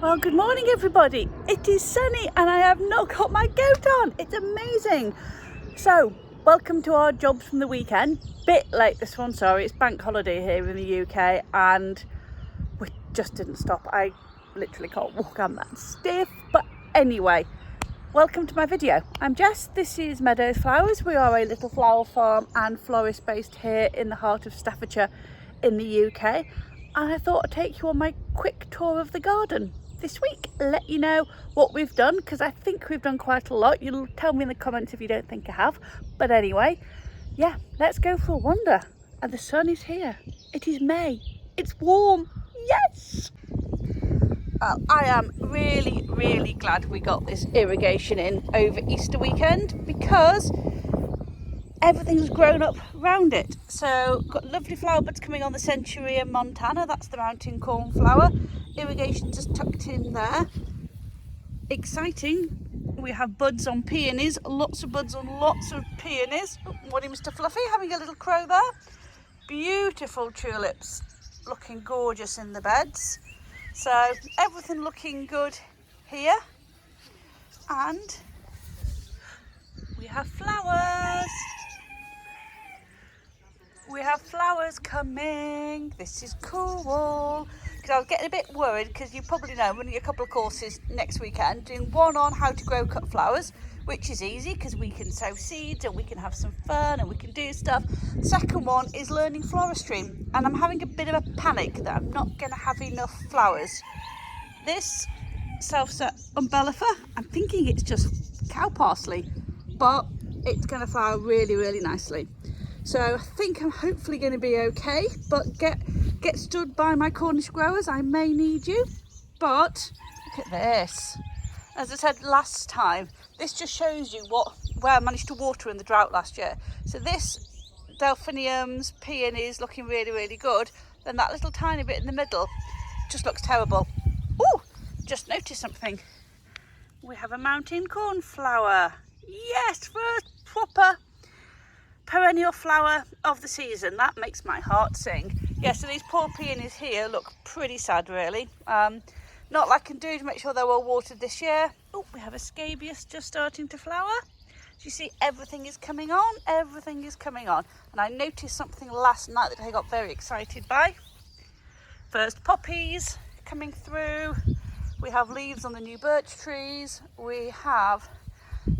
Well, good morning everybody. It is sunny and I have not got my coat on. It's amazing. So, welcome to our jobs from the weekend. Bit late this one, sorry. It's bank holiday here in the UK and we just didn't stop. I literally can't walk, I'm that stiff. But anyway, welcome to my video. I'm Jess, this is Meadows Flowers. We are a little flower farm and florist based here in the heart of Staffordshire in the UK. And I thought I'd take you on my quick tour of the garden this week, let you know what we've done, because I think we've done quite a lot. You'll tell me in the comments if you don't think I have. But anyway, yeah, let's go for a wander. And the sun is here. It is May. It's warm. Yes! Well, I am really glad we got this irrigation in over Easter weekend because everything's grown up round it. So got lovely flower buds coming on the Centuria Montana, that's the mountain cornflower. Irrigation just tucked in there. Exciting. We have buds on peonies, lots of buds on lots of peonies. Oh, morning Mr. Fluffy, having a little crow there. Beautiful tulips, looking gorgeous in the beds. So everything looking good here. And we have flowers. We have flowers coming. This is cool. Because I was getting a bit worried, because you probably know I'm running a couple of courses next weekend, doing one on how to grow cut flowers, which is easy because we can sow seeds and we can have some fun and we can do stuff. Second one is learning floristry, and I'm having a bit of a panic that I'm not going to have enough flowers. This self-set umbellifer, I'm thinking it's just cow parsley, but it's going to flower really nicely. So I think I'm hopefully going to be okay, but get stood by my Cornish growers, I may need you. But look at this. As I said last time, this just shows you where I managed to water in the drought last year. So this delphiniums, peonies looking really good. Then that little tiny bit in the middle just looks terrible. Oh, just noticed something. We have a mountain cornflower. Yes, first proper perennial flower of the season. That makes my heart sing. Yeah, so these poor peonies here look pretty sad really. Not like I can do to make sure they're well watered this year. Oh, we have a scabious just starting to flower. So you see, everything is coming on, everything is coming on. And I noticed something last night that I got very excited by. First poppies coming through. We have leaves on the new birch trees. We have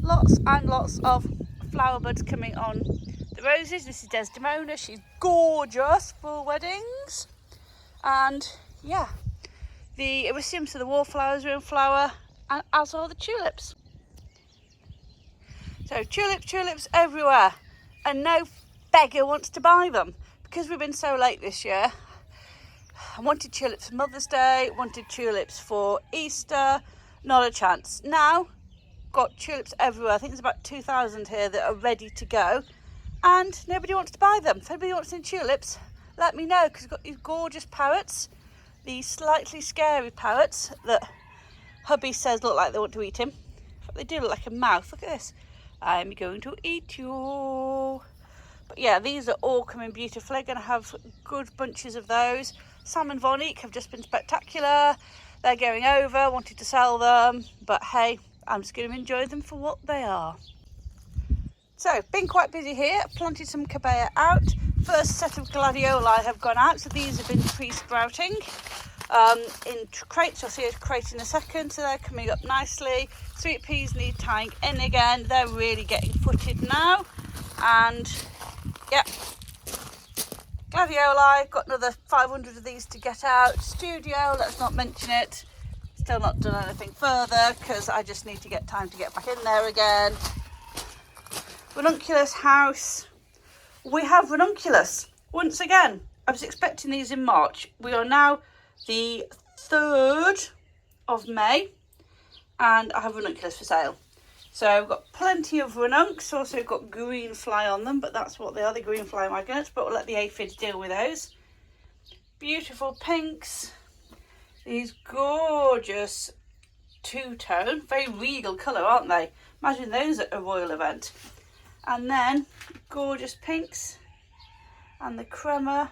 lots and lots of flower buds coming on the roses. This is Desdemona, she's gorgeous for weddings. And yeah, the ericiums, so the wallflowers are in flower, and as are the tulips. So tulips everywhere, and no beggar wants to buy them because we've been so late this year. I wanted tulips for Mother's Day, wanted tulips for Easter, not a chance. Now got tulips everywhere. I think there's about 2,000 here that are ready to go, and nobody wants to buy them. If anybody wants any tulips, let me know, because we've got these gorgeous parrots, these slightly scary parrots that hubby says look like they want to eat him. But they do look like a mouth. Look at this. I'm going to eat you. But yeah, these are all coming beautifully. Going to have good bunches of those. Salmon Von Eyck have just been spectacular. They're going over, wanted to sell them, but hey, I'm just going to enjoy them for what they are. So, been quite busy here. Planted some cabea out. First set of gladioli have gone out, so these have been pre-sprouting in crates. You'll see a crate in a second, so they're coming up nicely. Sweet peas need tying in again. They're really getting footed now. And yeah, gladioli, got another 500 of these to get out. Studio, let's not mention it. Still not done anything further because I just need to get time to get back in there again. Ranunculus house. We have ranunculus once again. I was expecting these in March. We are now the 3rd of May and I have ranunculus for sale. So I've got plenty of ranuncs. Also got green fly on them, but that's what they are, the green fly magnets, but we'll let the aphids deal with those. Beautiful pinks. These gorgeous two-tone, very regal colour, aren't they? Imagine those at a royal event. And then gorgeous pinks and the crema.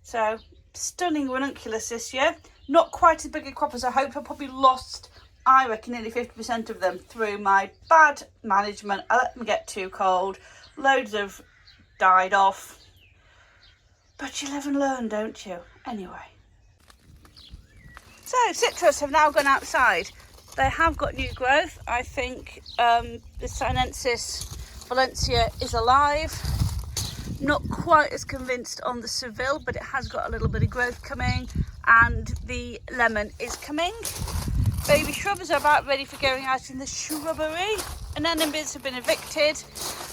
So stunning ranunculus this year. Not quite as big a crop as I hoped. I probably lost, I reckon, nearly 50% of them through my bad management. I let them get too cold. Loads have died off. But you live and learn, don't you? Anyway. So citrus have now gone outside. They have got new growth. I think the Sinensis Valencia is alive. Not quite as convinced on the Seville, but it has got a little bit of growth coming, and the lemon is coming. Baby shrubs are about ready for going out in the shrubbery. Anemones have been evicted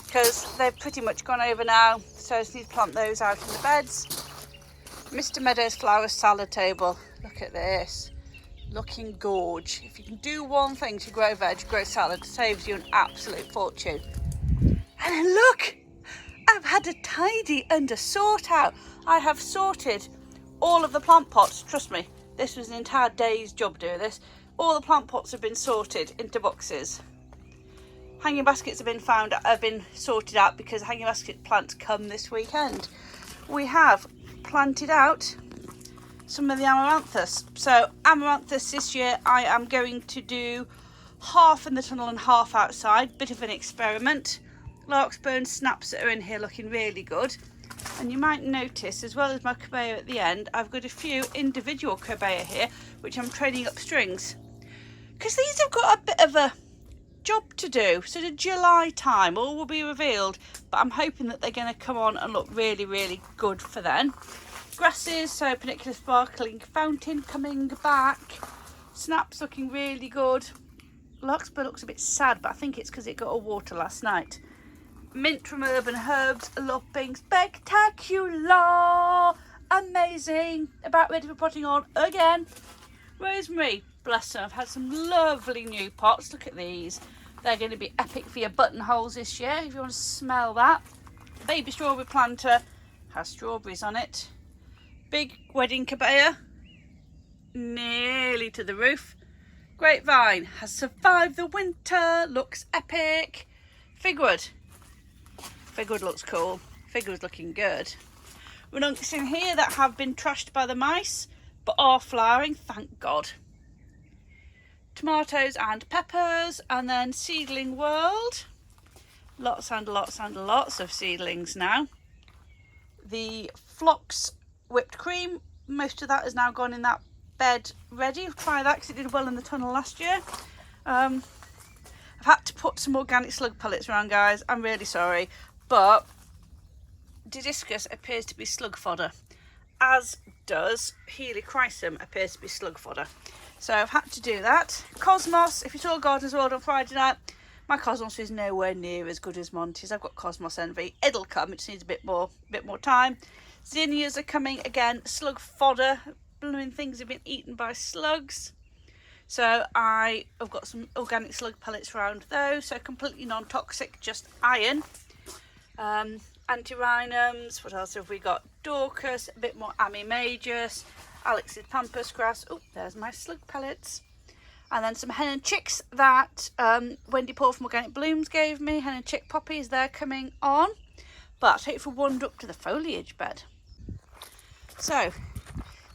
because they've pretty much gone over now, so I just need to plant those out in the beds. Mr. Meadows Flowers salad table. Look at this. Looking gorge. If you can do one thing to grow veg, grow salad, it saves you an absolute fortune. And then look! I've had a tidy and a sort out. I have sorted all of the plant pots. Trust me, this was an entire day's job doing this. All the plant pots have been sorted into boxes. Hanging baskets have been sorted out because hanging basket plants come this weekend. We have planted out some of the amaranthus. So amaranthus this year I am going to do half in the tunnel and half outside. Bit of an experiment. Larkspur snaps that are in here looking really good. And you might notice, as well as my corbea at the end, I've got a few individual corbea here which I'm training up strings, because these have got a bit of a job to do. Sort of July time, all will be revealed, but I'm hoping that they're going to come on and look really, really good for then. Grasses, so Paniculus Sparkling Fountain coming back. Snaps looking really good. Larkspur looks a bit sad, but I think it's because it got all water last night. Mint from Urban Herbs looking spectacular, amazing, about ready for potting on again. Rosemary, bless them, I've had some lovely new pots. Look at these, they're going to be epic for your buttonholes this year if you want to smell that. Baby strawberry planter has strawberries on it. Big wedding corbea, nearly to the roof. Grapevine has survived the winter, looks epic. Figwood looks cool. Figwood's looking good. Ranuncs in here that have been trashed by the mice but are flowering, thank God. Tomatoes and peppers, and then seedling world. Lots and lots and lots of seedlings now. The Phlox whipped cream, most of that has now gone in that bed ready. I'll try that because it did well in the tunnel last year. I've had to put some organic slug pellets around, guys. I'm really sorry, but Didiscus appears to be slug fodder, as does Helichrysum appears to be slug fodder. So I've had to do that. Cosmos, if you saw Gardeners World on Friday night, my Cosmos is nowhere near as good as Monty's. I've got Cosmos Envy. It'll come, it just needs a bit more time. Zinnias are coming again, slug fodder. Blooming things have been eaten by slugs. So I've got some organic slug pellets around those, so completely non-toxic, just iron. Antirrhinums, what else have we got? Dorcas, a bit more Amimajus, Alex's pampas grass. Oh, there's my slug pellets. And then some hen and chicks that Wendy Paul from Organic Blooms gave me. Hen and chick poppies, they're coming on. But I'll take it for one up to the foliage bed. So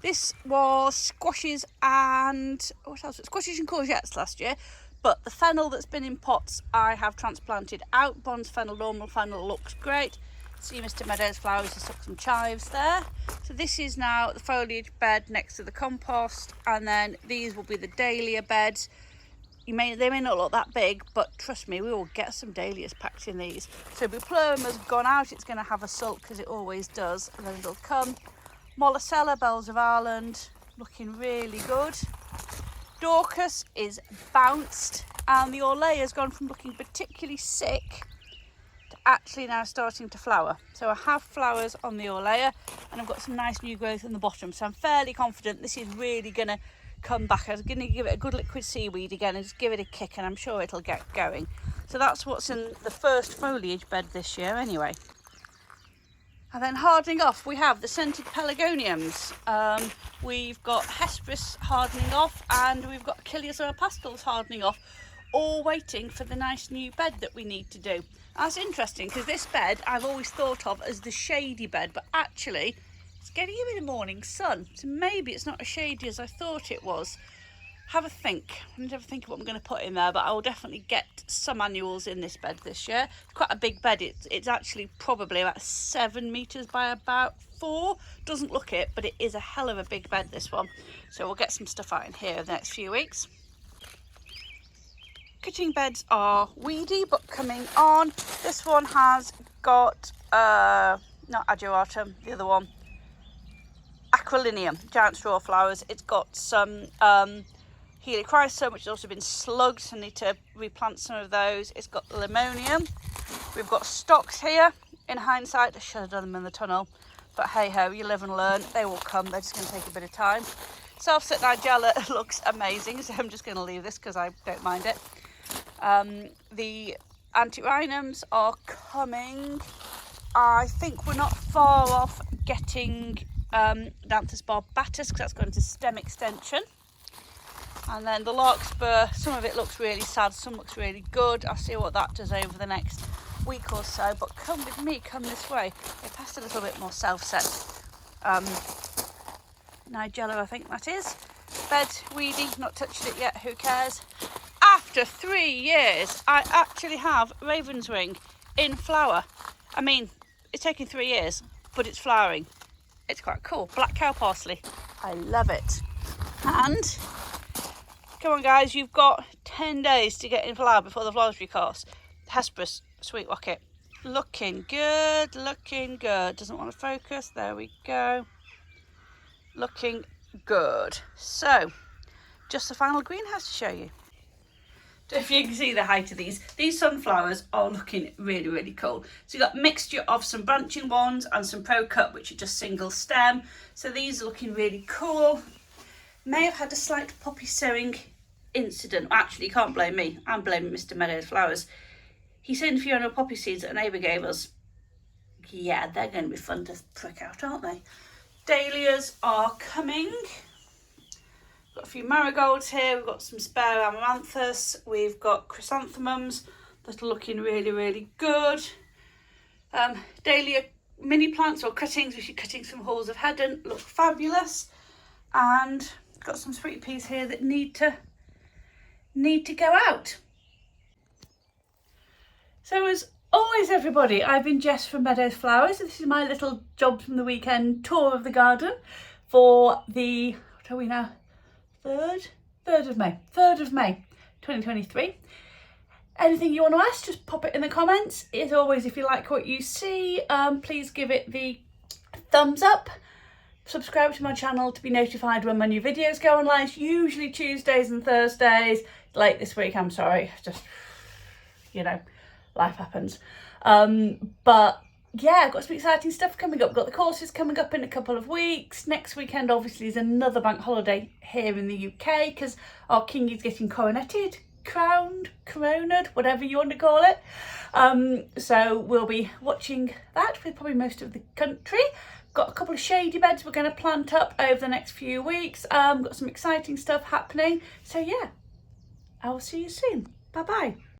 this was squashes and what else? Squashes and courgettes last year. But the fennel that's been in pots I have transplanted out. Bond's fennel, normal fennel looks great. See Mr. Meadows Flowers has stuck some chives there. So this is now the foliage bed next to the compost, and then these will be the dahlia beds. They may not look that big, but trust me, we will get some dahlias packed in these. So Bupleurum has gone out, it's going to have a sulk because it always does, and then it'll come. Mollicella, Bells of Ireland, looking really good. Dorcas is bounced, and the Orlea has gone from looking particularly sick to actually now starting to flower. So I have flowers on the Orlea, and I've got some nice new growth in the bottom. So I'm fairly confident this is really going to come back. I was going to give it a good liquid seaweed again and just give it a kick, and I'm sure it'll get going. So that's what's in the first foliage bed this year anyway. And then hardening off, we have the scented pelargoniums. We've got Hesperus hardening off, and we've got Achilles pastels hardening off, all waiting for the nice new bed that we need to do. That's interesting because this bed I've always thought of as the shady bed, but actually It's getting a bit of morning sun, so maybe it's not as shady as I thought it was. Have a think. I need to have a think of what I'm going to put in there, but I will definitely get some annuals in this bed this year. It's quite a big bed. It's actually probably about 7 metres by about 4. Doesn't look it, but it is a hell of a big bed, this one. So we'll get some stuff out in here in the next few weeks. Kitchen beds are weedy, but coming on. This one has got, not ageratum, the other one. Aquilinium, giant straw flowers. It's got some Helichrysum, which has also been slugged, so I need to replant some of those. It's got limonium. We've got stocks here. In hindsight, I should have done them in the tunnel, but hey ho, you live and learn. They will come, they're just going to take a bit of time. Self-set nigella looks amazing, so I'm just going to leave this because I don't mind it. The antirrhinums are coming. I think we're not far off getting Danthus barbatus, because that's going to stem extension. And then the larkspur, some of it looks really sad, some looks really good. I'll see what that does over the next week or so, but come with me, come this way. They passed a little bit more self-set nigella, I think that is. Bed weedy, not touched it yet, who cares. After 3 years, I actually have ravenswing in flower. I mean, it's taken 3 years, but it's flowering. It's quite cool. Black cow parsley, I love it. And come on guys, you've got 10 days to get in flower before the floristry course. Hesperus sweet rocket, looking good, looking good. Doesn't want to focus, there we go. Looking good. So, just the final greenhouse to show you. If you can see the height of these sunflowers are looking really, really cool. So you've got a mixture of some branching ones and some pro cut, which are just single stem. So these are looking really cool. May have had a slight poppy sowing incident. Actually, you can't blame me. I'm blaming Mr. Meadows Flowers. He sent a few annual poppy seeds that a neighbour gave us. Yeah, they're going to be fun to prick out, aren't they? Dahlias are coming. Got a few marigolds here. We've got some spare amaranthus. We've got chrysanthemums that are looking really, really good. Dahlia mini plants or cuttings, which are cuttings from Halls of Heddon, look fabulous. And got some sweet peas here that need to go out. So as always, everybody, I've been Jess from Meadows Flowers. This is my little job from the weekend tour of the garden for the, what are we now? 3rd of May 2023. Anything you want to ask, just pop it in the comments. As always, if you like what you see, please give it the thumbs up. Subscribe to my channel to be notified when my new videos go online. It's usually Tuesdays and Thursdays. Late this week, I'm sorry, just, you know, life happens. But yeah, I've got some exciting stuff coming up. Got the courses coming up in a couple of weeks. Next weekend, obviously, is another bank holiday here in the UK because our king is getting coronated, crowned, coronated, whatever you want to call it. So we'll be watching that with probably most of the country. Got a couple of shady beds we're going to plant up over the next few weeks. Got some exciting stuff happening. So yeah, I will see you soon. Bye bye.